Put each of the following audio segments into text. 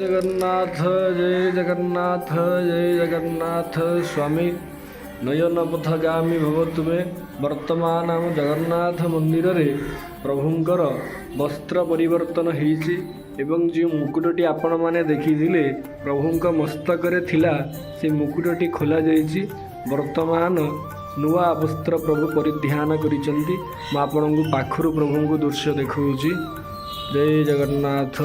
ଜଗନ୍ନାଥ ଜୟ ଜଗନ୍ନାଥ ସ୍ୱାମୀ ନୟନ ପଥଗାମୀ ଭବ ତୁମେ। ବର୍ତ୍ତମାନ ଆମ ଜଗନ୍ନାଥ ମନ୍ଦିରରେ ପ୍ରଭୁଙ୍କର ବସ୍ତ୍ର ପରିବର୍ତ୍ତନ ହେଇଛି ଏବଂ ଯେଉଁ ମୁକୁଟଟି ଆପଣମାନେ ଦେଖିଥିଲେ ପ୍ରଭୁଙ୍କ ମସ୍ତକରେ ଥିଲା ସେ ମୁକୁଟଟି ଖୋଲାଯାଇଛି। ବର୍ତ୍ତମାନ ନୂଆ ବସ୍ତ୍ର ପ୍ରଭୁ ପରିଧାନ କରିଛନ୍ତି। ମୁଁ ଆପଣଙ୍କୁ ପାଖରୁ ପ୍ରଭୁଙ୍କୁ ଦୃଶ୍ୟ ଦେଖାଉଛି। ଜୟ ଜଗନ୍ନାଥ।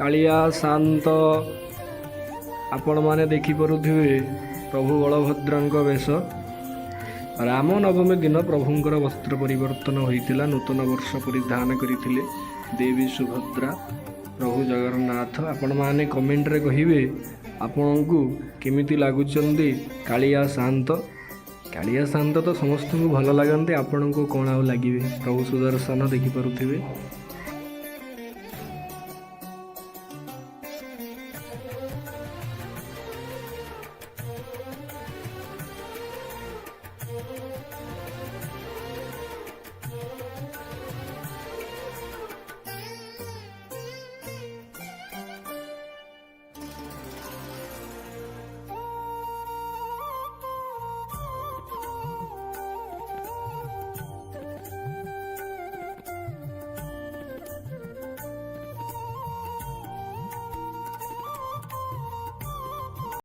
କାଳିଆ ଶାନ୍ତ ଆପଣମାନେ ଦେଖିପାରୁଥିବେ ପ୍ରଭୁ ବଳଭଦ୍ରଙ୍କ ବେଶ। ରାମ ନବମୀ ଦିନ ପ୍ରଭୁଙ୍କର ବସ୍ତ୍ର ପରିବର୍ତ୍ତନ ହୋଇଥିଲା। ନୂତନ ବର୍ଷ ପରିଧାନ କରିଥିଲେ ଦେବୀ ସୁଭଦ୍ରା ପ୍ରଭୁ ଜଗନ୍ନାଥ। ଆପଣମାନେ କମେଣ୍ଟରେ କହିବେ ଆପଣଙ୍କୁ କେମିତି ଲାଗୁଛନ୍ତି କାଳିଆ ଶାନ୍ତ। କାଳିଆ ଶାନ୍ତ ତ ସମସ୍ତଙ୍କୁ ଭଲ ଲାଗନ୍ତି, ଆପଣଙ୍କୁ କ'ଣ ଆଉ ଲାଗିବେ। ପ୍ରଭୁ ସୁଦର୍ଶନ ଦେଖିପାରୁଥିବେ।